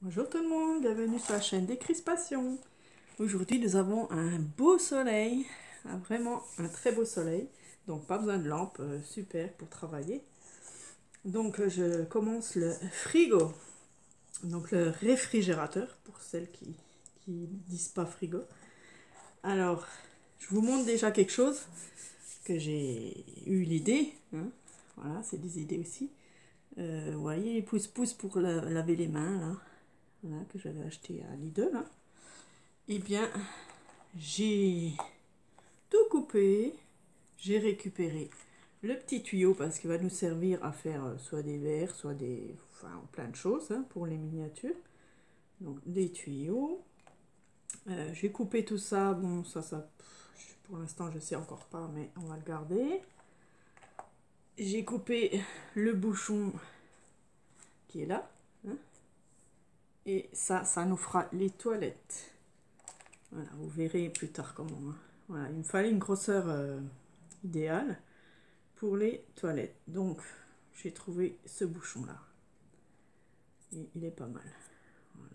Bonjour tout le monde, bienvenue sur la chaîne Décrispation. Aujourd'hui nous avons un beau soleil, vraiment un très beau soleil, donc pas besoin de lampe, super pour travailler. Donc je commence le frigo, donc le réfrigérateur pour celles qui disent pas frigo. Alors je vous montre déjà quelque chose que j'ai eu l'idée, hein. Voilà, c'est des idées aussi. Vous voyez les pouces-pouces pour laver les mains là. Voilà, que j'avais acheté à Lidl. Hein. Eh bien, j'ai tout coupé. J'ai récupéré le petit tuyau parce qu'il va nous servir à faire soit des verres, soit des... Enfin, plein de choses hein, pour les miniatures. Donc, des tuyaux. J'ai coupé tout ça. Bon, ça pour l'instant, je ne sais encore pas, mais on va le garder. J'ai coupé le bouchon qui est là. Hein, et ça nous fera les toilettes. Voilà, vous verrez plus tard comment. Hein. Voilà, il me fallait une grosseur idéale pour les toilettes. Donc, j'ai trouvé ce bouchon-là. Et il est pas mal.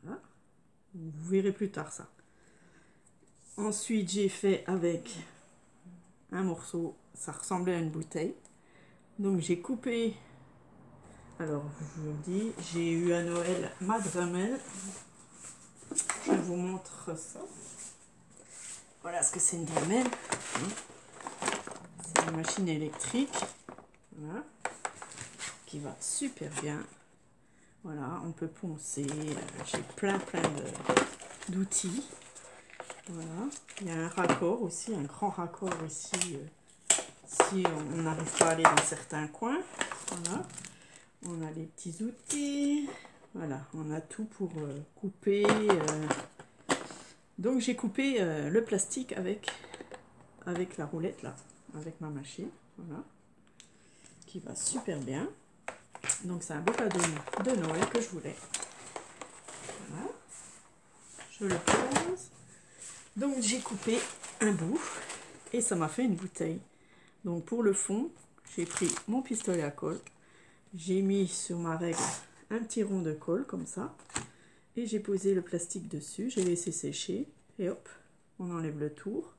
Voilà. Vous verrez plus tard ça. Ensuite, j'ai fait avec un morceau, ça ressemblait à une bouteille. Donc, j'ai coupé. Alors, je vous dis, j'ai eu à Noël ma Dremel. Je vous montre ça. Voilà ce que c'est une Dremel. C'est une machine électrique. Voilà. Qui va super bien. Voilà, on peut poncer. J'ai plein d'outils. Voilà. Il y a un raccord aussi, un grand raccord ici. Si on n'arrive pas à aller dans certains coins. Voilà. On a les petits outils. Voilà, on a tout pour couper. Donc j'ai coupé le plastique avec la roulette là, avec ma machine. Voilà. Qui va super bien. Donc c'est un beau cadeau de Noël que je voulais. Voilà. Je le pose. Donc j'ai coupé un bout et ça m'a fait une bouteille. Donc pour le fond, j'ai pris mon pistolet à colle. J'ai mis sur ma règle un petit rond de colle comme ça. Et j'ai posé le plastique dessus. J'ai laissé sécher. Et hop, on enlève le tour.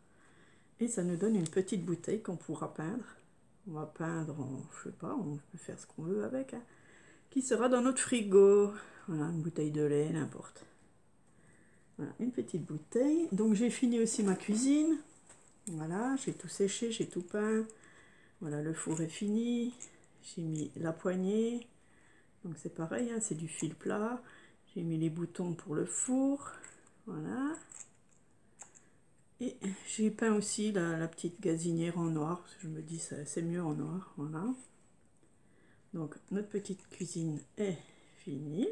Et ça nous donne une petite bouteille qu'on pourra peindre. On va peindre en, je sais pas, on peut faire ce qu'on veut avec. Hein, qui sera dans notre frigo. Voilà, une bouteille de lait, n'importe. Voilà, une petite bouteille. Donc j'ai fini aussi ma cuisine. Voilà, j'ai tout séché, j'ai tout peint. Voilà, le four est fini. J'ai mis la poignée. Donc c'est pareil, hein, c'est du fil plat. J'ai mis les boutons pour le four. Voilà. Et j'ai peint aussi la petite gazinière en noir. Parce que je me dis c'est mieux en noir. Voilà. Donc notre petite cuisine est finie.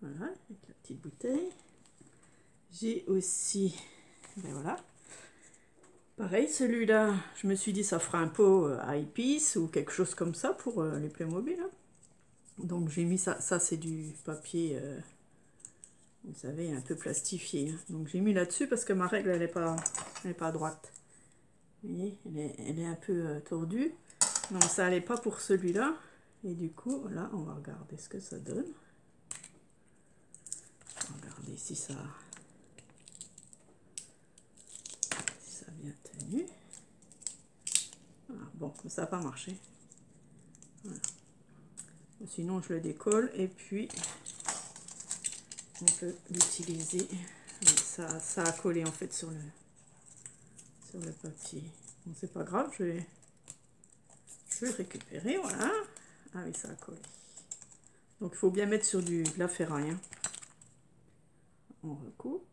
Voilà, avec la petite bouteille. J'ai aussi, ben voilà. Pareil, celui-là, je me suis dit ça fera un pot à épices ou quelque chose comme ça pour les Playmobil. Hein. Donc j'ai mis ça, c'est du papier, vous savez, un peu plastifié. Hein. Donc j'ai mis là-dessus parce que ma règle, elle n'est pas droite. Vous voyez, elle est un peu tordue. Donc ça n'allait pas pour celui-là. Et du coup, là, on va regarder ce que ça donne. On va regarder si ça a bien tenu. Ah, bon, ça n'a pas marché. Voilà. Sinon, je le décolle et puis on peut l'utiliser. Ça a collé en fait sur le papier. Bon, c'est pas grave, je vais le récupérer. Voilà. Ah oui, ça a collé. Donc, il faut bien mettre sur de la ferraille. Hein. On recoupe.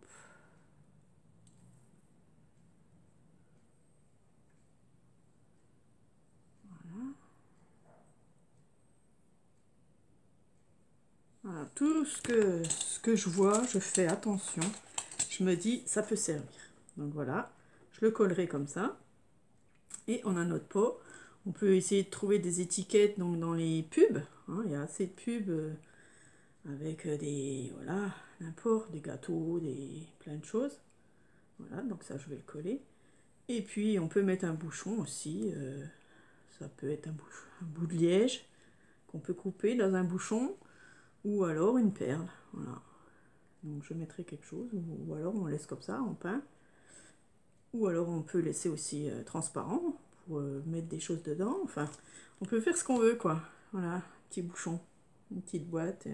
Voilà, tout ce que je vois, je fais attention. Je me dis, ça peut servir. Donc voilà, je le collerai comme ça. Et on a notre pot. On peut essayer de trouver des étiquettes donc, dans les pubs. Hein, il y a assez de pubs avec des, voilà, n'importe, des gâteaux, plein de choses. Voilà, donc ça, je vais le coller. Et puis, on peut mettre un bouchon aussi. Ça peut être un bout de liège qu'on peut couper dans un bouchon. Ou alors une perle, voilà. Donc je mettrai quelque chose, ou alors on laisse comme ça, on peint. Ou alors on peut laisser aussi transparent pour mettre des choses dedans. Enfin, on peut faire ce qu'on veut, quoi. Voilà, petit bouchon, une petite boîte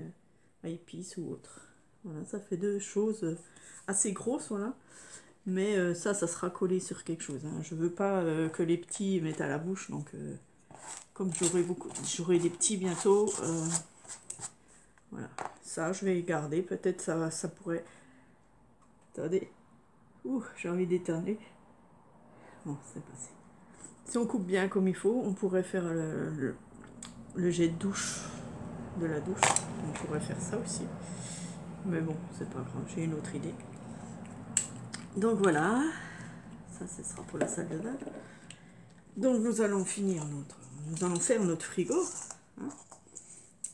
à épices ou autre. Voilà, ça fait deux choses assez grosses, voilà. Mais ça sera collé sur quelque chose. Hein. Je veux pas que les petits mettent à la bouche, donc comme j'aurai des petits bientôt, voilà. Ça, je vais les garder. Peut-être ça pourrait. Attendez. Ouh, j'ai envie d'éternuer. Bon, c'est passé. Si on coupe bien comme il faut, on pourrait faire le jet de douche de la douche. On pourrait faire ça aussi. Mais bon, c'est pas grave, j'ai une autre idée. Donc voilà. Ça, ce sera pour la salle de bain. Donc nous allons faire notre frigo. Hein.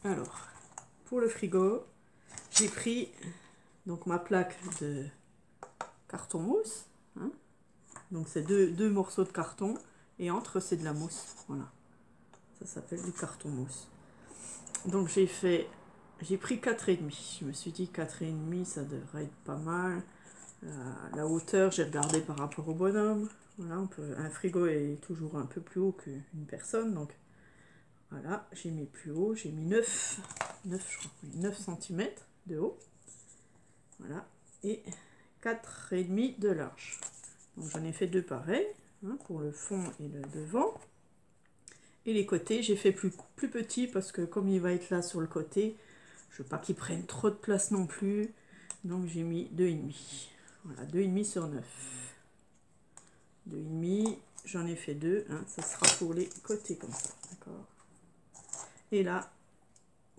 Alors, pour le frigo, j'ai pris donc ma plaque de carton mousse. Hein. Donc c'est deux morceaux de carton et entre c'est de la mousse. Voilà. Ça s'appelle du carton mousse. Donc j'ai pris 4,5. Je me suis dit 4,5 ça devrait être pas mal. La hauteur, j'ai regardé par rapport au bonhomme. Voilà, un frigo est toujours un peu plus haut qu'une personne. Donc voilà, j'ai mis plus haut. J'ai mis 9 je crois, 9 cm de haut. Voilà. Et 4,5 de large. Donc j'en ai fait deux pareils, hein, pour le fond et le devant. Et les côtés, j'ai fait plus petit parce que comme il va être là sur le côté, je veux pas qu'il prenne trop de place non plus. Donc j'ai mis 2,5. Voilà, 2,5 sur 9. 2,5, j'en ai fait deux. Hein, ça sera pour les côtés comme ça. D'accord. Et là,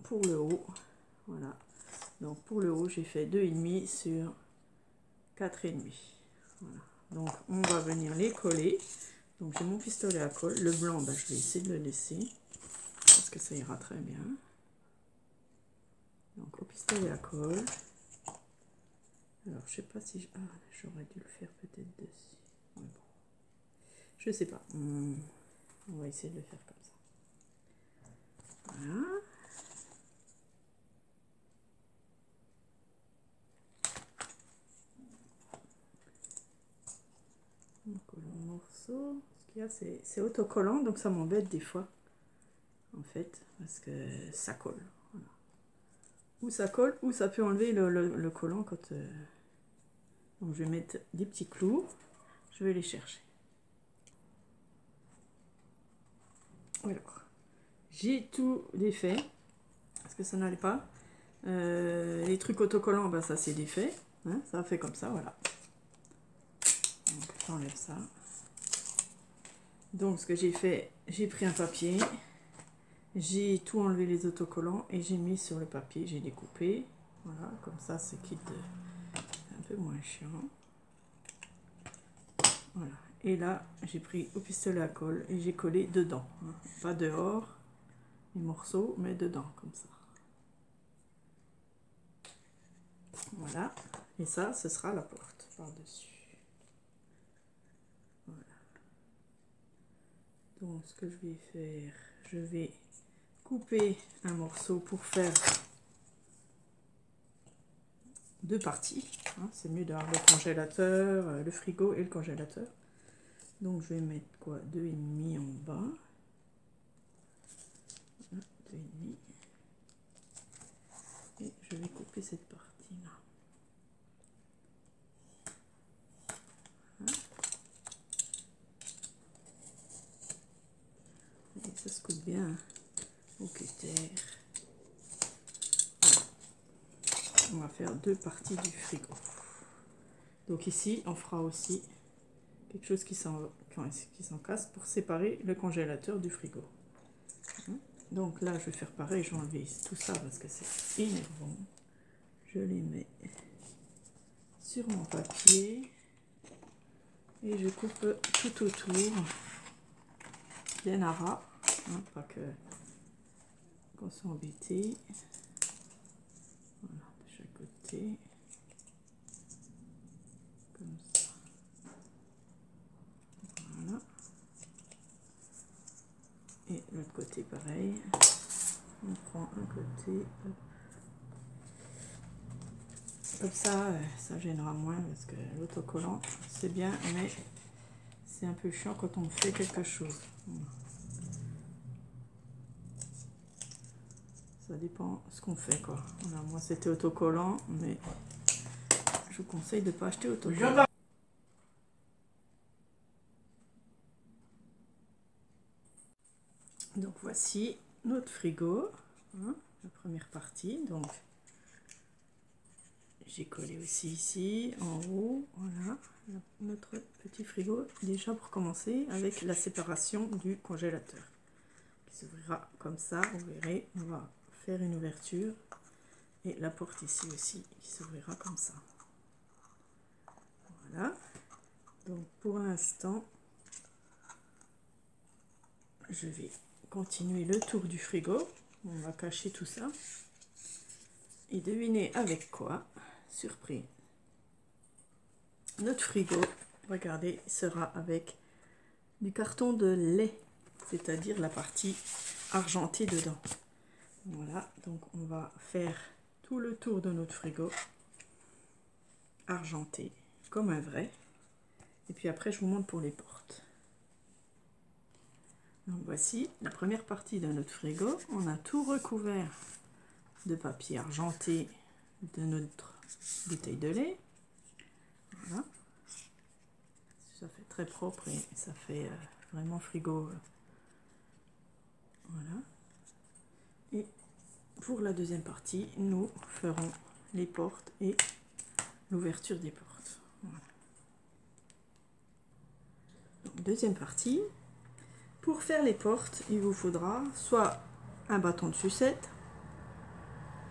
pour le haut, voilà. Donc pour le haut, j'ai fait 2,5 sur 4,5. Voilà. Donc on va venir les coller. Donc j'ai mon pistolet à colle. Le blanc, ben, je vais essayer de le laisser. Parce que ça ira très bien. Donc au pistolet à colle. Alors je sais pas si... j'aurais dû le faire peut-être dessus. Mais bon. Je sais pas. On va essayer de le faire comme ça. Voilà. On colle un morceau. Ce qu'il y a, c'est autocollant, donc ça m'embête des fois. En fait, parce que ça colle. Voilà. Ou ça colle, ou ça peut enlever le collant quand... Donc je vais mettre des petits clous. Je vais les chercher. Alors, j'ai tout défait. Parce que ça n'allait pas. Les trucs autocollants, ben ça c'est défait. Hein, ça fait comme ça, voilà. Donc j'enlève ça. Donc ce que j'ai fait, j'ai pris un papier. J'ai tout enlevé les autocollants et j'ai mis sur le papier, j'ai découpé. Voilà, comme ça c'est quitte un peu moins chiant. Voilà. Et là, j'ai pris au pistolet à colle et j'ai collé dedans. Hein. Pas dehors, les morceaux, mais dedans, comme ça. Voilà. Et ça, ce sera la porte par-dessus. Voilà. Donc, ce que je vais faire, je vais couper un morceau pour faire deux parties. Hein. C'est mieux d'avoir le congélateur, le frigo et le congélateur. Donc je vais mettre quoi, 2,5 en bas. 2,5. Et je vais couper cette partie là. Voilà. Et ça se coupe bien au cutter. Voilà. On va faire deux parties du frigo. Donc ici on fera aussi quelque chose qui s'encasse pour séparer le congélateur du frigo. Donc là je vais faire pareil, je vais enlever tout ça parce que c'est énervant. Je les mets sur mon papier et je coupe tout autour bien à ras, hein, pas qu'on soit embêté. Voilà, de chaque côté comme ça. Voilà. Et l'autre côté pareil, on prend un côté, hop. Comme ça gênera moins parce que l'autocollant c'est bien, mais c'est un peu chiant quand on fait quelque chose. Ça dépend ce qu'on fait quoi. Voilà, moi c'était autocollant, mais je vous conseille de ne pas acheter autocollant. Donc voici notre frigo, hein, la première partie. Donc j'ai collé aussi ici en haut, voilà, notre petit frigo déjà pour commencer avec la séparation du congélateur qui s'ouvrira comme ça. Vous verrez, on va faire une ouverture et la porte ici aussi qui s'ouvrira comme ça. Voilà, donc pour l'instant je vais continuer le tour du frigo. On va cacher tout ça et devinez avec quoi. Surprise, notre frigo, regardez, sera avec du carton de lait, c'est-à-dire la partie argentée dedans. Voilà, donc on va faire tout le tour de notre frigo argenté comme un vrai, et puis après je vous montre pour les portes. Donc voici la première partie de notre frigo. On a tout recouvert de papier argenté de notre bouteille de lait. Voilà, ça fait très propre et ça fait vraiment frigo. Voilà, et pour la deuxième partie nous ferons les portes et l'ouverture des portes. Voilà. Donc, deuxième partie, pour faire les portes il vous faudra soit un bâton de sucette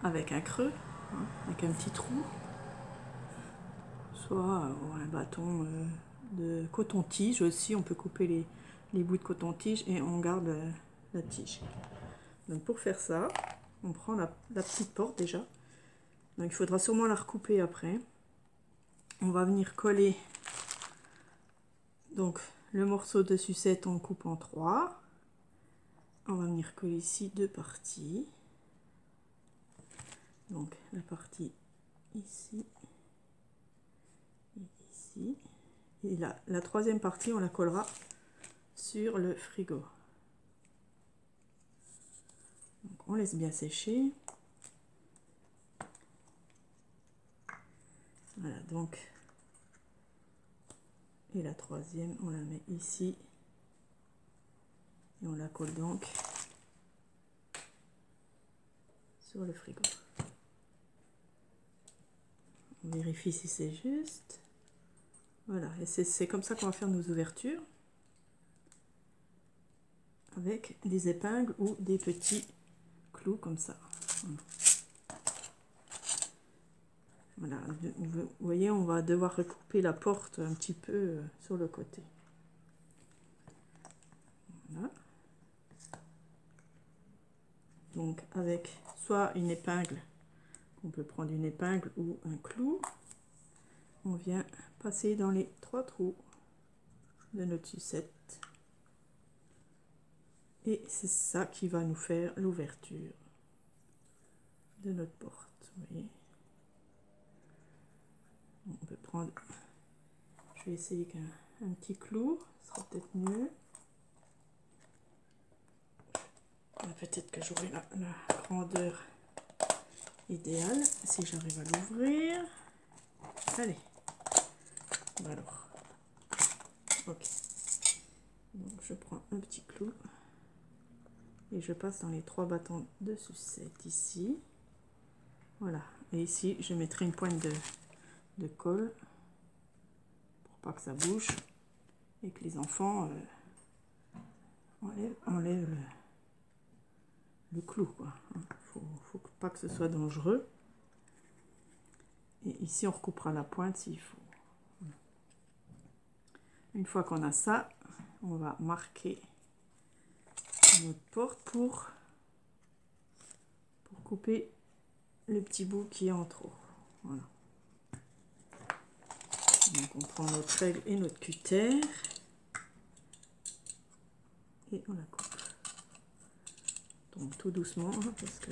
avec un creux, hein, avec un petit trou, soit un bâton de coton-tige aussi. On peut couper les bouts de coton-tige et on garde la tige. Donc pour faire ça, on prend la petite porte déjà. Donc il faudra sûrement la recouper après. On va venir coller donc le morceau de sucette, on coupe en 3. On va venir coller ici 2 parties. Donc la partie ici et ici. Et là, la troisième partie, on la collera sur le frigo. Donc on laisse bien sécher. Voilà, donc. Et la troisième, on la met ici. Et on la colle donc sur le frigo. On vérifie si c'est juste. Voilà, et c'est comme ça qu'on va faire nos ouvertures. Avec des épingles ou des petits clous comme ça. Voilà, vous voyez, on va devoir recouper la porte un petit peu sur le côté. Voilà. Donc avec soit une épingle, on peut prendre une épingle ou un clou, on vient passer dans les 3 trous de notre sucette. Et c'est ça qui va nous faire l'ouverture de notre porte. Vous voyez, on peut prendre, je vais essayer qu'un petit clou, ce sera peut-être mieux. Peut-être que j'aurai la grandeur idéale si j'arrive à l'ouvrir. Allez, alors, ok. Donc je prends un petit clou et je passe dans les 3 bâtons de sucette ici. Voilà, et ici je mettrai une pointe de colle pour pas que ça bouge et que les enfants enlèvent le clou, quoi. Faut pas que ce soit dangereux. Et ici on recoupera la pointe s'il faut. Une fois qu'on a ça, on va marquer notre porte pour couper le petit bout qui est en trop. Voilà. Donc on prend notre règle et notre cutter et on la coupe. Donc tout doucement, hein, parce que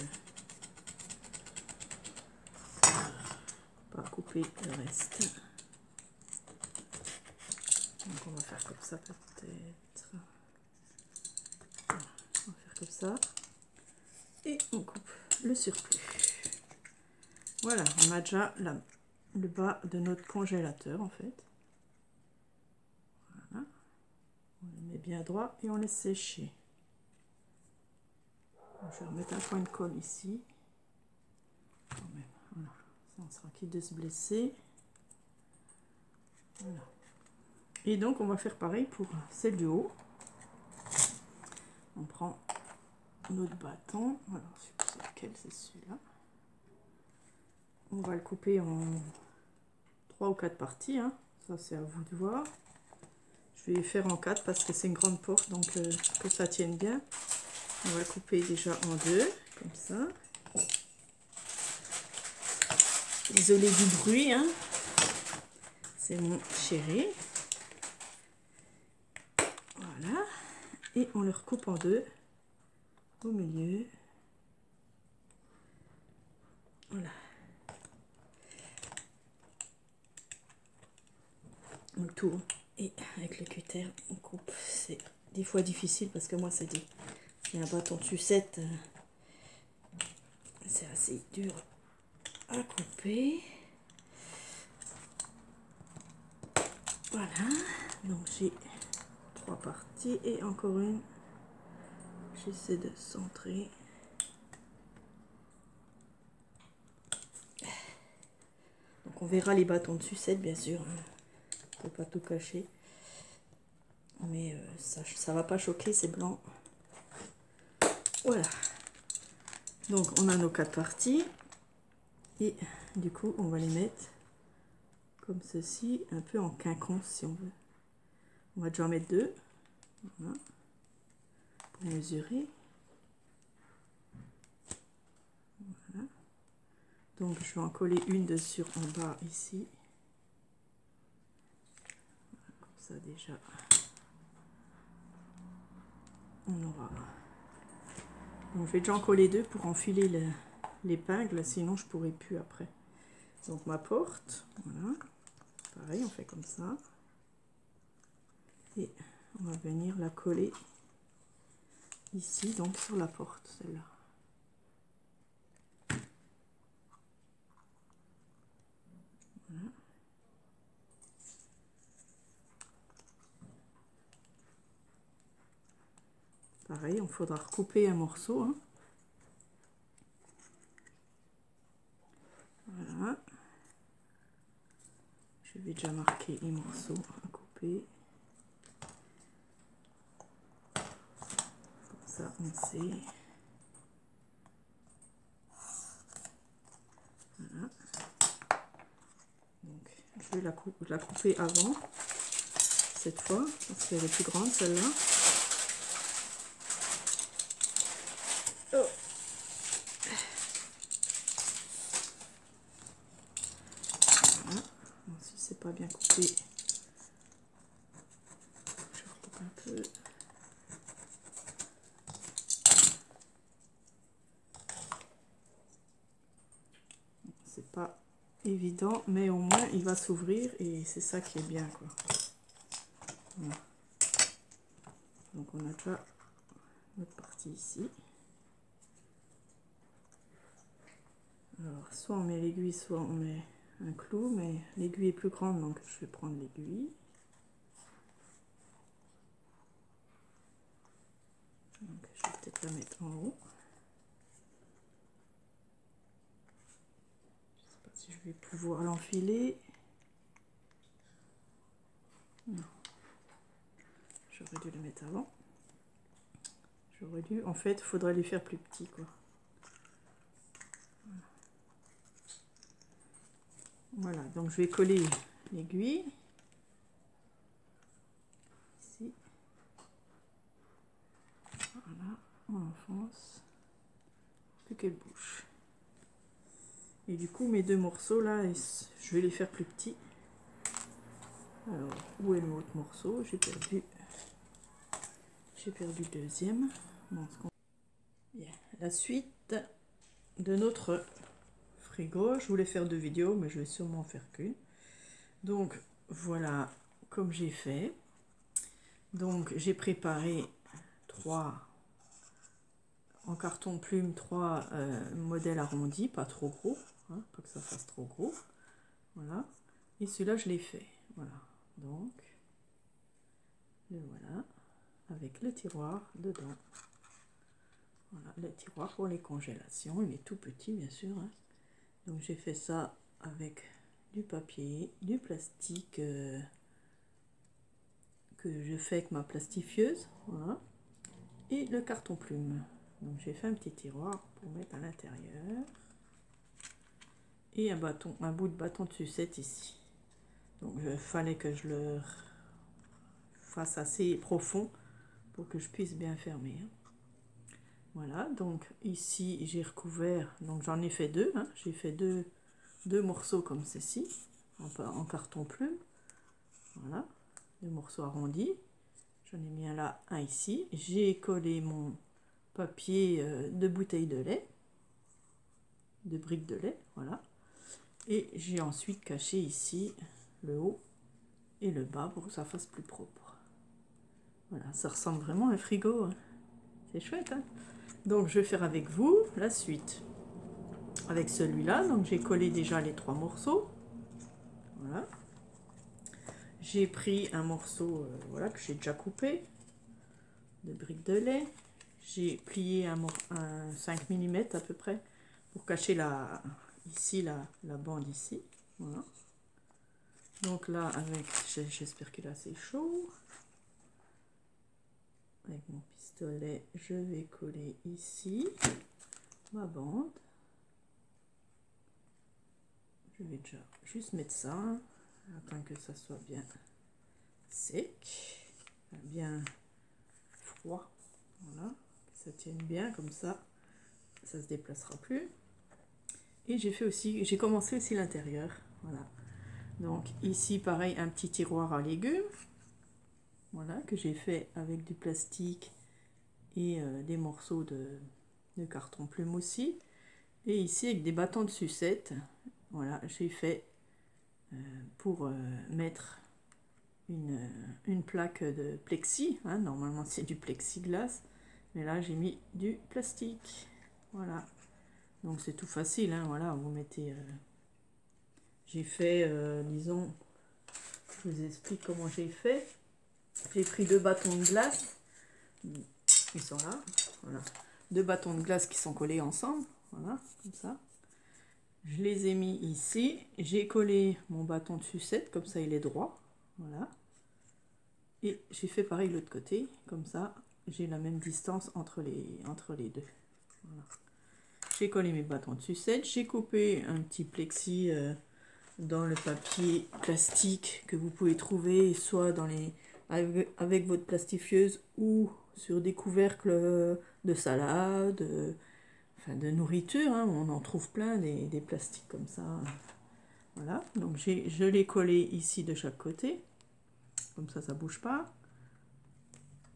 pas couper le reste. Donc on va faire comme ça peut-être. Voilà, on va faire comme ça. Et on coupe le surplus. Voilà, on a déjà le bas de notre congélateur en fait. Voilà. On le met bien droit et on laisse sécher. Je vais remettre un point de colle ici. Quand même, voilà. Ça, on sera quitte de se blesser. Voilà. Et donc on va faire pareil pour celle du haut. On prend notre bâton. Alors je sais pas lequel, c'est celui-là. On va le couper en 3 ou 4 parties. Hein. Ça c'est à vous de voir. Je vais faire en 4 parce que c'est une grande porte, donc que ça tienne bien. On va le couper déjà en 2, comme ça. Désolé du bruit, hein. C'est mon chéri. Voilà. Et on le recoupe en 2 au milieu. Voilà. On le tourne et avec le cutter on coupe. C'est des fois difficile parce que moi c'est un bâton de sucette. C'est assez dur à couper. Voilà. Donc j'ai 3 parties et encore une. J'essaie de centrer. Donc on verra les bâtons de sucette bien sûr. On peut pas tout cacher. Mais ça va pas choquer, c'est blanc. Voilà. Donc on a nos 4 parties. Et du coup on va les mettre comme ceci, un peu en quinconce si on veut. On va déjà en mettre 2. Voilà. Pour mesurer. Voilà. Donc je vais en coller une dessus en bas ici. Voilà, comme ça déjà. On aura. Donc je vais déjà en coller 2 pour enfiler l'épingle, sinon je pourrai plus après. Donc ma porte, voilà. Pareil, on fait comme ça. Et on va venir la coller ici, donc sur la porte, celle-là. Voilà. Pareil, il faudra recouper un morceau. Hein. Voilà. Je vais déjà marquer les morceaux à couper. Comme ça, on sait. Voilà. Donc, je vais la couper avant, cette fois, parce qu'elle est plus grande, celle-là. Oh. Voilà. Bon, si c'est pas bien coupé, je recoupe un peu. C'est pas évident, mais au moins il va s'ouvrir et c'est ça qui est bien, quoi. Voilà. Donc on a déjà notre partie ici. Alors soit on met l'aiguille, soit on met un clou, mais l'aiguille est plus grande, donc je vais prendre l'aiguille. Donc je vais peut-être la mettre en haut. Je sais pas si je vais pouvoir l'enfiler. Non. J'aurais dû le mettre avant. J'aurais dû. En fait, il faudrait les faire plus petits, quoi. Voilà, donc je vais coller l'aiguille. Ici. Voilà, on enfonce. Plus qu'elle bouge. Et du coup, mes 2 morceaux là, je vais les faire plus petits. Alors, où est l'autre morceau? J'ai perdu le deuxième. Bon, la suite de notre frigo. Je voulais faire 2 vidéos, mais je vais sûrement en faire qu'une. Donc voilà comme j'ai fait. Donc j'ai préparé 3 en carton plume, 3 modèles arrondis, pas trop gros, hein, pas que ça fasse trop gros. Voilà. Et celui-là je l'ai fait. Voilà. Donc le voilà avec le tiroir dedans. Voilà, le tiroir pour les congélations. Il est tout petit bien sûr, hein. Donc j'ai fait ça avec du papier, du plastique que je fais avec ma plastifieuse, voilà, et le carton plume. Donc j'ai fait un petit tiroir pour mettre à l'intérieur et un bout de bâton de sucette ici. Donc il fallait que je le fasse assez profond pour que je puisse bien fermer. Voilà, donc ici j'ai recouvert, donc j'en ai fait 2, hein, j'ai fait deux morceaux comme ceci, en carton plume. Voilà, 2 morceaux arrondis. J'en ai mis un là, un ici. J'ai collé mon papier de bouteille de lait, de briques de lait, voilà. Et j'ai ensuite caché ici le haut et le bas pour que ça fasse plus propre. Voilà, ça ressemble vraiment à un frigo, hein. C'est chouette, hein. Donc je vais faire avec vous la suite. Avec celui-là, donc j'ai collé déjà les 3 morceaux. Voilà. J'ai pris un morceau voilà, que j'ai déjà coupé de briques de lait. J'ai plié un 5 mm à peu près pour cacher ici la bande ici. Voilà. Donc là, j'espère qu'il est assez chaud. Avec mon pistolet, je vais coller ici ma bande. Je vais déjà juste mettre ça, afin que ça soit bien sec, bien froid. Voilà, que ça tienne bien comme ça se déplacera plus. Et j'ai commencé aussi l'intérieur. Voilà. Donc ici pareil, un petit tiroir à légumes. Voilà, que j'ai fait avec du plastique et des morceaux de carton plume aussi. Et ici avec des bâtons de sucette. Voilà, j'ai fait pour mettre une plaque de plexi, hein. Normalement c'est du plexiglas, mais là j'ai mis du plastique. Voilà, donc c'est tout facile, hein. Voilà, vous mettez j'ai fait disons, je vous explique comment j'ai fait. J'ai pris 2 bâtons de glace, ils sont là, voilà, 2 bâtons de glace qui sont collés ensemble, voilà, comme ça. Je les ai mis ici, j'ai collé mon bâton de sucette, comme ça il est droit, voilà. Et j'ai fait pareil de l'autre côté, comme ça j'ai la même distance entre les deux. Voilà. J'ai collé mes bâtons de sucette, j'ai coupé un petit plexi dans le papier plastique que vous pouvez trouver soit avec votre plastifieuse ou sur des couvercles de salade, enfin de nourriture, hein, on en trouve plein des plastiques comme ça. Voilà, donc je l'ai collé ici de chaque côté, comme ça bouge pas.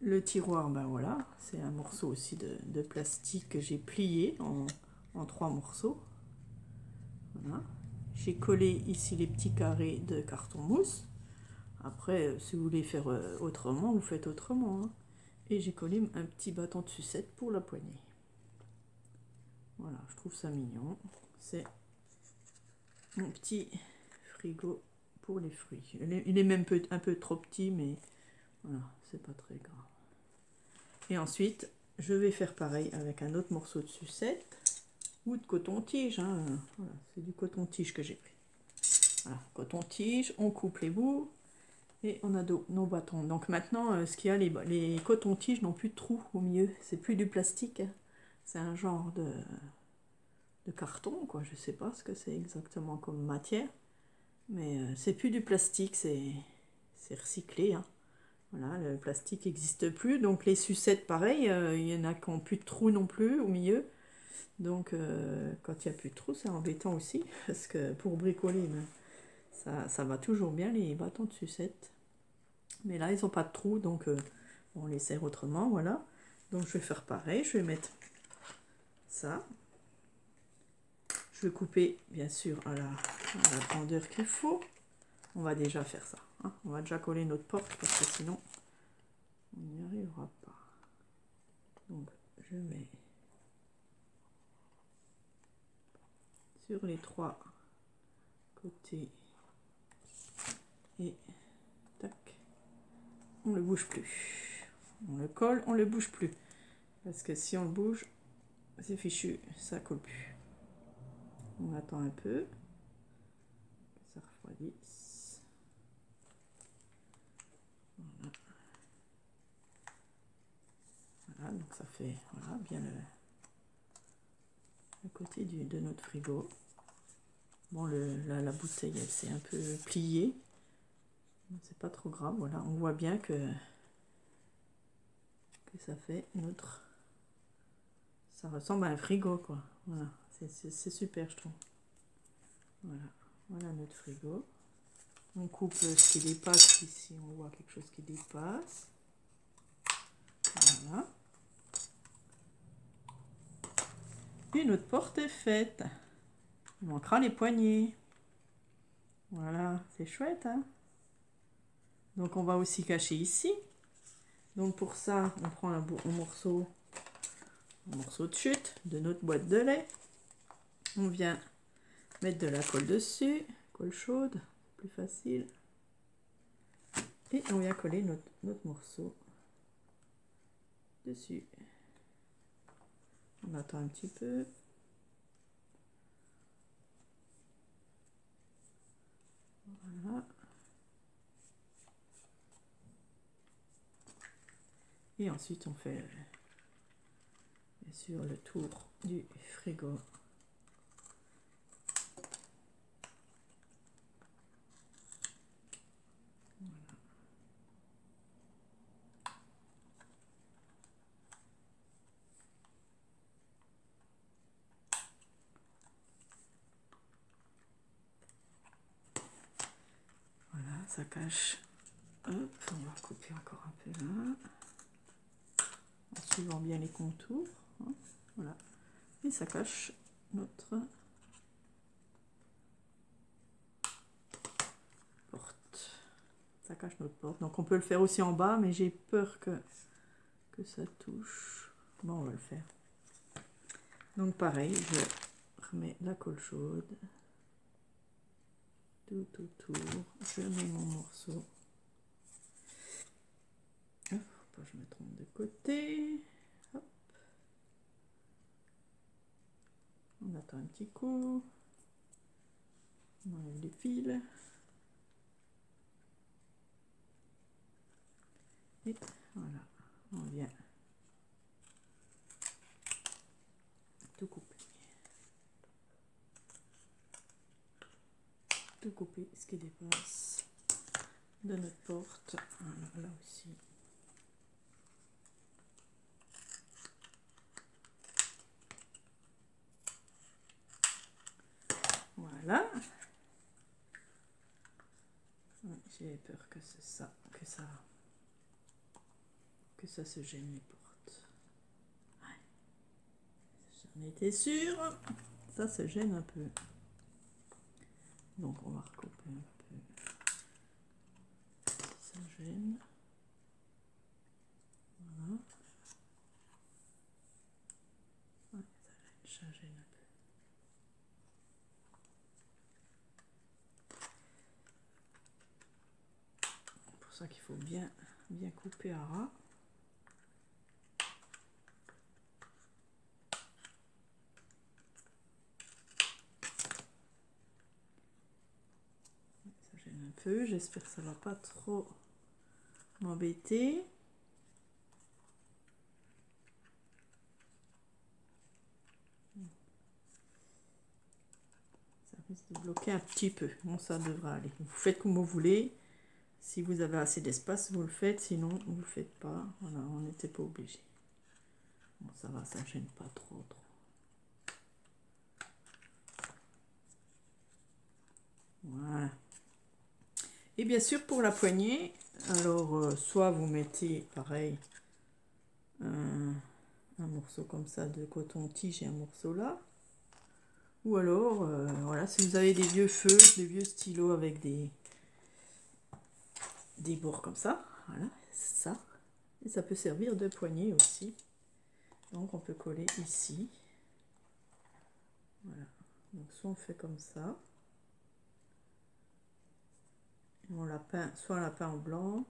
Le tiroir, ben voilà, c'est un morceau aussi de plastique que j'ai plié en 3 morceaux. Voilà. J'ai collé ici les petits carrés de carton mousse. Après, si vous voulez faire autrement, vous faites autrement, hein. Et j'ai collé un petit bâton de sucette pour la poignée. Voilà, je trouve ça mignon. C'est mon petit frigo pour les fruits. Il est même un peu trop petit, mais voilà, c'est pas très grave. Et ensuite, je vais faire pareil avec un autre morceau de sucette ou de coton-tige, hein. Voilà, c'est du coton-tige que j'ai pris. Voilà, coton-tige, on coupe les bouts et on a nos bâtons. Donc maintenant, ce qu'il y a, les coton-tiges n'ont plus de trous au milieu. C'est plus du plastique, hein. C'est un genre de carton, quoi. Je sais pas ce que c'est exactement comme matière, mais c'est plus du plastique, c'est recyclé, hein. Voilà, le plastique n'existe plus, donc les sucettes, pareil, il y en a qui n'ont plus de trous non plus au milieu. Donc quand il n'y a plus de trous, c'est embêtant aussi, parce que pour bricoler, ben, ça va toujours bien les bâtons de sucettes. Mais là, ils n'ont pas de trous, donc on les sert autrement, voilà. Donc je vais faire pareil, je vais mettre ça. Je vais couper bien sûr à la grandeur qu'il faut. On va déjà faire ça, hein. On va déjà coller notre porte parce que sinon on n'y arrivera pas. Donc je mets sur les 3 côtés et tac, on le bouge plus. On le colle, on le bouge plus parce que si on le bouge, c'est fichu, ça colle plus. On attend un peu que ça refroidisse. Voilà. Voilà, donc ça fait voilà, bien le côté de notre frigo. Bon, la bouteille, elle s'est un peu pliée. C'est pas trop grave, voilà. On voit bien que ça fait notre... Ça ressemble à un frigo, quoi. Voilà, c'est super, je trouve. Voilà, voilà notre frigo. On coupe ce qui dépasse ici, on voit quelque chose qui dépasse. Voilà. Et notre porte est faite. Il manquera les poignées. Voilà, c'est chouette, hein? Donc on va aussi cacher ici. Donc pour ça, on prend un morceau de chute de notre boîte de lait. On vient mettre de la colle dessus, colle chaude, plus facile. Et on vient coller notre morceau dessus. On attend un petit peu. Voilà. Et ensuite on fait bien sûr le tour du frigo. Voilà, ça cache. Hop, on va couper encore un peu là. En suivant bien les contours. Hein, voilà. Et ça cache notre porte. Ça cache notre porte. Donc on peut le faire aussi en bas, mais j'ai peur que ça touche. Bon, on va le faire. Donc pareil, je remets la colle chaude. Tout autour. Je mets mon morceau. Faut pas que je me trompe de côté. Hop. On attend un petit coup. On enlève les fils. Et voilà, on vient tout couper. Tout couper ce qui dépasse de notre porte. Voilà, là aussi. Voilà. J'ai peur que c'est ça, que ça se gêne les portes. J'en étais sûre. Ça se gêne un peu. Donc on va recouper un peu. Ça gêne. Voilà. Ouais, ça gêne un peu. C'est pour ça qu'il faut bien couper à ras. Ça gêne un peu. J'espère que ça va pas trop m'embêter. Ça risque de bloquer un petit peu. Bon, ça devra aller. Vous faites comme vous voulez. Si vous avez assez d'espace, vous le faites. Sinon, vous ne le faites pas. Voilà, on n'était pas obligé. Bon, ça va, ça ne gêne pas trop. Voilà. Et bien sûr, pour la poignée, alors, soit vous mettez, pareil, un morceau comme ça de coton-tige et un morceau là. Ou alors, voilà, si vous avez des vieux feux, des vieux stylos avec des bords comme ça, voilà, c'est ça. Et ça peut servir de poignée aussi. Donc on peut coller ici. Voilà. Donc soit on fait comme ça. Et on la peint, soit on la peint en blanc.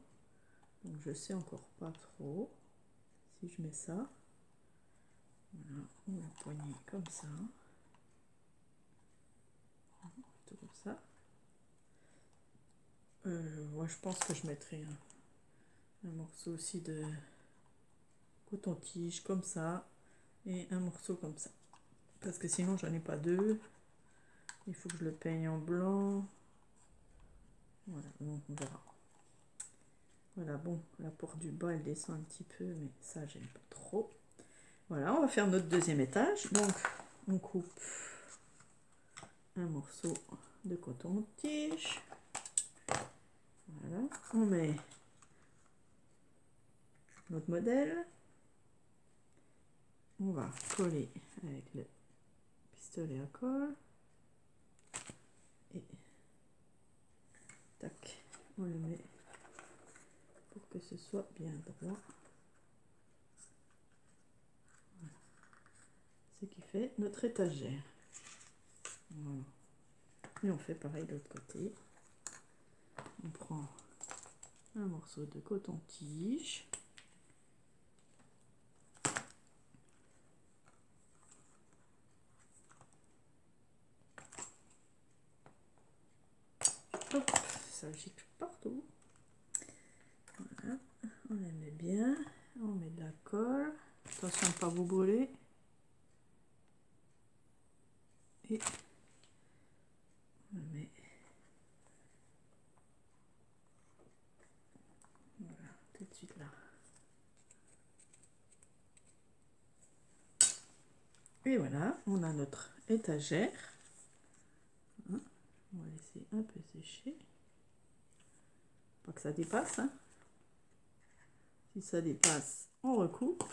Donc je sais encore pas trop. Si je mets ça. Voilà, on la poignée comme ça. Tout comme ça. Moi je pense que je mettrai un morceau aussi de coton-tige comme ça. Et un morceau comme ça. Parce que sinon j'en ai pas deux. Il faut que je le peigne en blanc. Voilà, donc on verra. Voilà, bon, la porte du bas elle descend un petit peu, mais ça j'aime pas trop. Voilà, on va faire notre deuxième étage. Donc on coupe un morceau de coton-tige. Voilà, on met notre modèle. On va coller avec le pistolet à colle. Et tac, on le met pour que ce soit bien droit. Voilà. Ce qui fait notre étagère. Voilà. Et on fait pareil de l'autre côté. On prend un morceau de coton-tige. Hop, ça gicle partout. Voilà, on les met bien. On met de la colle. Attention à ne pas vous brûler. Et on le met. Voilà, tout de suite là. Et voilà, on a notre étagère. On va laisser un peu sécher. Pas que ça dépasse. Hein. Si ça dépasse, on recoupe.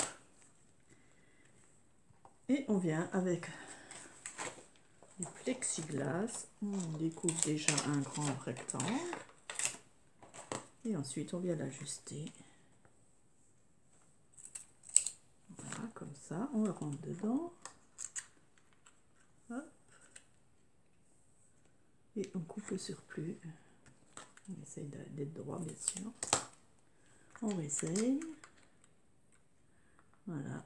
Et on vient avec du plexiglas. On découpe déjà un grand rectangle. Et ensuite, on vient l'ajuster. Voilà, comme ça. On le rentre dedans. Hop. Et on coupe le surplus. On essaye d'être droit, bien sûr. On essaye. Voilà.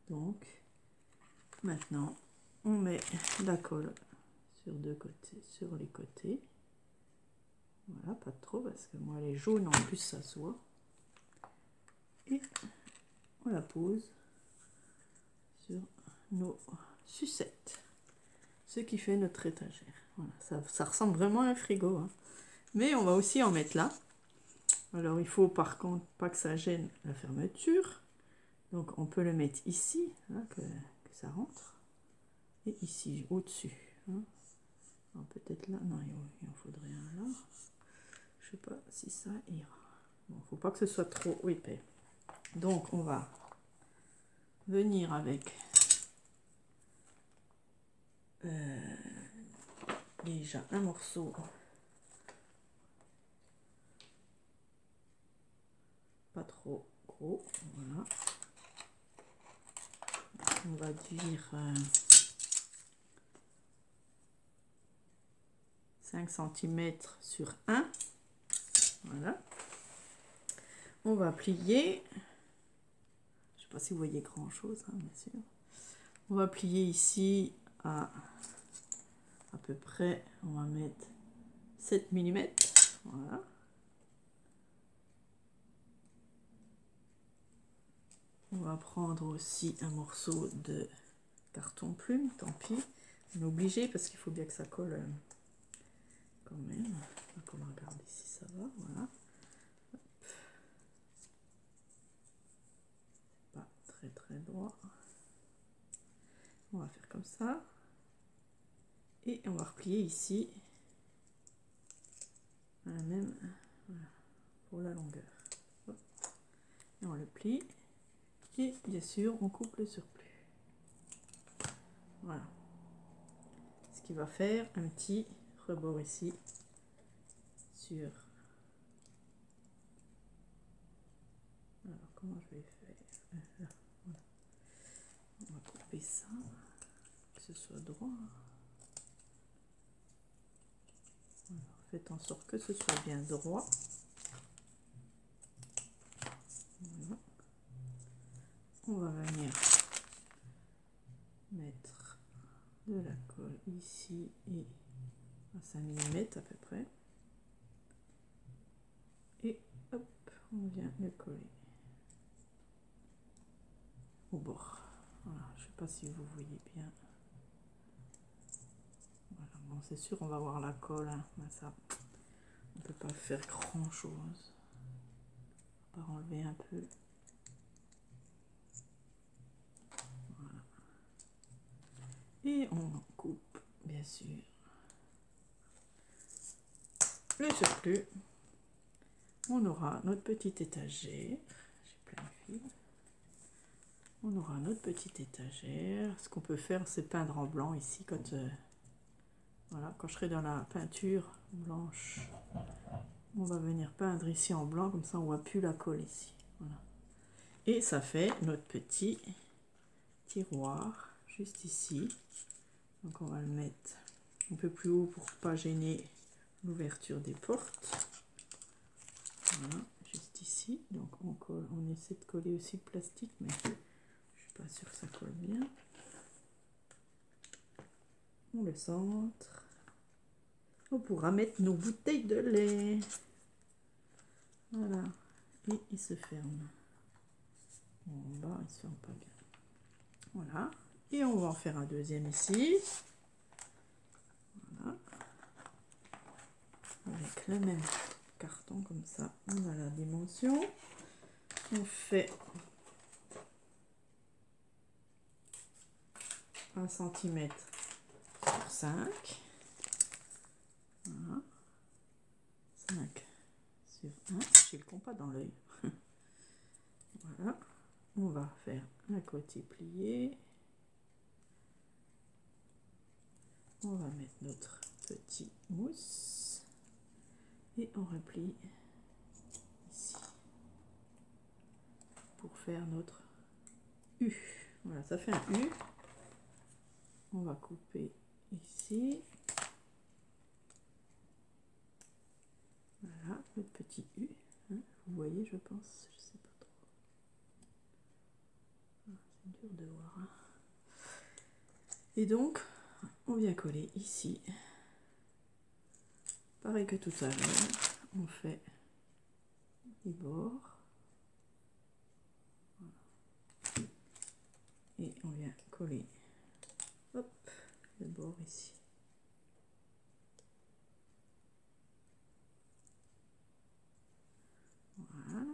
Donc, maintenant, on met la colle sur sur les côtés. Voilà, pas trop, parce que moi, les jaunes, en plus, ça se voit. Et on la pose sur nos sucettes. Ce qui fait notre étagère. Voilà, ça ressemble vraiment à un frigo. Hein. Mais on va aussi en mettre là. Alors, il faut par contre pas que ça gêne la fermeture. Donc, on peut le mettre ici, là, que ça rentre. Et ici, au-dessus. Hein. Peut-être là. Non, il en faudrait un là. Je sais pas si ça ira. Bon, faut pas que ce soit trop épais. Donc, on va venir avec déjà un morceau pas trop gros. Voilà. On va dire 5 cm sur 1. Voilà. On va plier. Je sais pas si vous voyez grand chose, hein, bien sûr. On va plier ici à peu près, on va mettre 7 mm. Voilà. On va prendre aussi un morceau de carton plume, tant pis. On est obligé parce qu'il faut bien que ça colle quand même. Donc on va regarder si ça va. Voilà. Pas très très droit. On va faire comme ça. Et on va replier ici à la même, voilà, pour la longueur. Hop. Et on le plie. Et bien sûr, on coupe le surplus. Voilà. qui va faire un petit rebord ici sur... Alors comment je vais faire? Là, voilà. On va couper ça, que ce soit droit. Alors, faites en sorte que ce soit bien droit. Voilà. On va venir mettre de la colle ici et à 5 mm à peu près. Et hop, on vient le coller au bord. Voilà, je ne sais pas si vous voyez bien. Voilà, bon, c'est sûr, on va voir la colle, hein, mais ça, on ne peut pas faire grand chose. On va enlever un peu. Voilà. Et on coupe, bien sûr, le surplus. On aura notre petite étagère. J'ai plein de fils. On aura notre petite étagère. Ce qu'on peut faire, c'est peindre en blanc ici quand voilà, quand je serai dans la peinture blanche. On va venir peindre ici en blanc, comme ça on voit plus la colle ici. Voilà. Et ça fait notre petit tiroir juste ici. Donc on va le mettre un peu plus haut pour pas gêner l'ouverture des portes. Voilà, juste ici. Donc on colle, on essaie de coller aussi le plastique, mais je suis pas sûre que ça colle bien. On le centre. On pourra mettre nos bouteilles de lait. Voilà. Et il se ferme. En bas, il se ferme pas bien. Voilà. Et on va en faire un deuxième ici. Voilà. Avec le même carton comme ça. On a la dimension. On fait 1 cm sur 5. Voilà. 5 sur 1. J'ai le compas dans l'œil. Voilà. On va faire un côté plié. On va mettre notre petit mousse. Et on replie ici. Pour faire notre U. Voilà, ça fait un U. On va couper ici. Voilà, notre petit U. Hein, vous voyez, je pense, je sais pas trop. C'est dur de voir. Hein. Et donc, on vient coller ici. Pareil que tout à l'heure, on fait les bords. Voilà. Et on vient coller, hop, le bord ici. Voilà.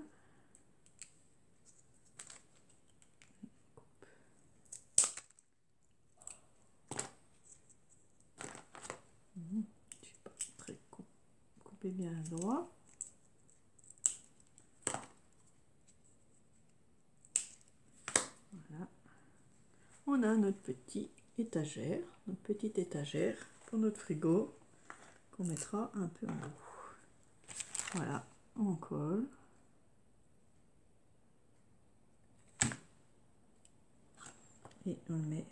Coupe. Je suis pas très coupé bien droit. Voilà. On a notre petite étagère pour notre frigo qu'on mettra un peu en haut. Voilà, on colle. Et on le met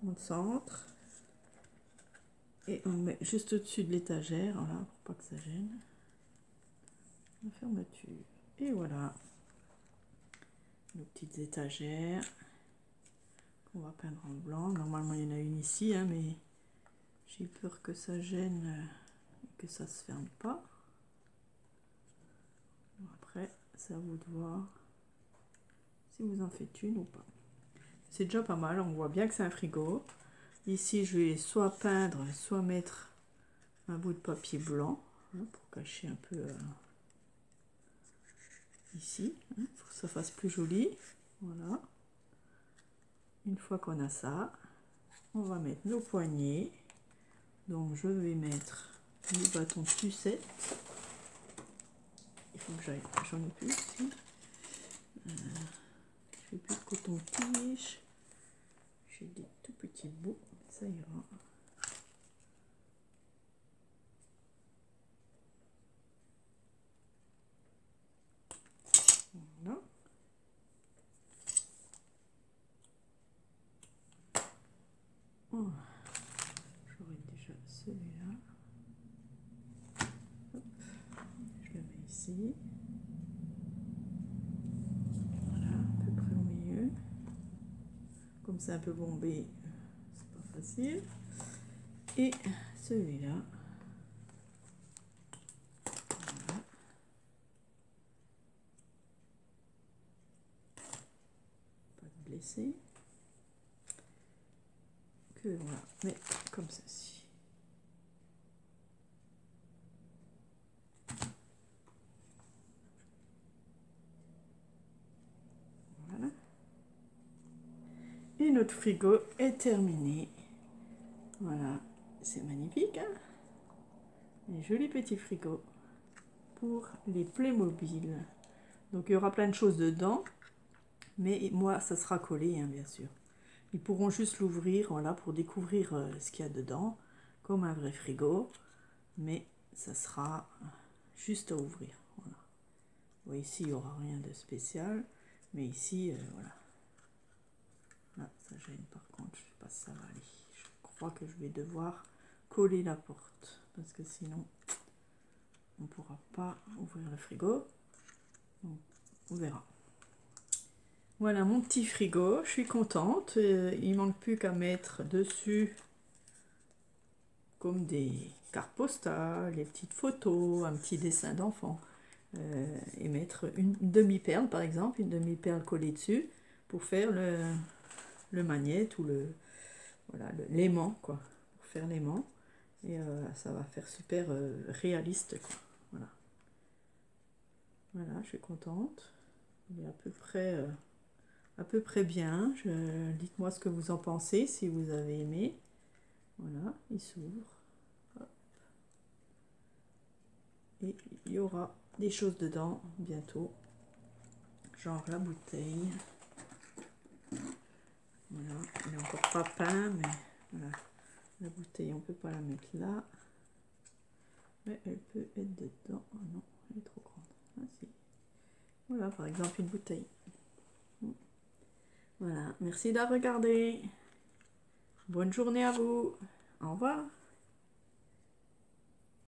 au centre. Et on le met juste au-dessus de l'étagère, voilà, pour pas que ça gêne. La fermeture. Et voilà. Nos petites étagères qu'on va peindre en blanc. Normalement, il y en a une ici, hein, mais j'ai peur que ça gêne et que ça se ferme pas. Après, c'est à vous de voir si vous en faites une ou pas. C'est déjà pas mal, on voit bien que c'est un frigo. Ici, je vais soit peindre, soit mettre un bout de papier blanc, hein, pour cacher un peu ici, hein, pour que ça fasse plus joli. Voilà. Une fois qu'on a ça, on va mettre nos poignées. Donc, je vais mettre le bâton de sucette. Il faut que j'aille, j'en ai plus ici. Je fais plus de coton-tige. J'ai des tout petits bouts. ça ira. Voilà. Oh. J'aurai déjà celui-là. Je le mets ici. Voilà, à peu près au milieu. Comme c'est un peu bombé, c'est pas facile. Et celui-là. Voilà. Pas de blessé. Que voilà, mais comme ceci. Voilà. Et notre frigo est terminé. Voilà, c'est magnifique, hein? Un joli petit frigo pour les Playmobil. Donc il y aura plein de choses dedans, mais moi ça sera collé, hein, bien sûr. Ils pourront juste l'ouvrir, voilà, pour découvrir ce qu'il y a dedans, comme un vrai frigo, mais ça sera juste à ouvrir. Voilà. Bon, ici il n'y aura rien de spécial, mais ici voilà. Là, ça gêne par contre, je ne sais pas si ça va aller. Je crois que je vais devoir coller la porte, parce que sinon on ne pourra pas ouvrir le frigo. Donc, on verra. Voilà mon petit frigo, je suis contente. Il manque plus qu'à mettre dessus comme des cartes postales, les petites photos, un petit dessin d'enfant. Et mettre une demi-perle par exemple, une demi-perle collée dessus pour faire le magnète ou voilà, l'aimant, quoi, pour faire l'aimant. Et ça va faire super réaliste, quoi. Voilà. Voilà, je suis contente. Il est à peu près bien. Dites-moi ce que vous en pensez, si vous avez aimé. Voilà, il s'ouvre. Et il y aura des choses dedans bientôt. Genre la bouteille. Voilà, elle n'est encore pas peint, mais voilà. La bouteille, on ne peut pas la mettre là. Mais elle peut être dedans. Oh non, elle est trop grande. Ah si. Voilà, par exemple, une bouteille. Voilà, merci d'avoir regardé. Bonne journée à vous. Au revoir.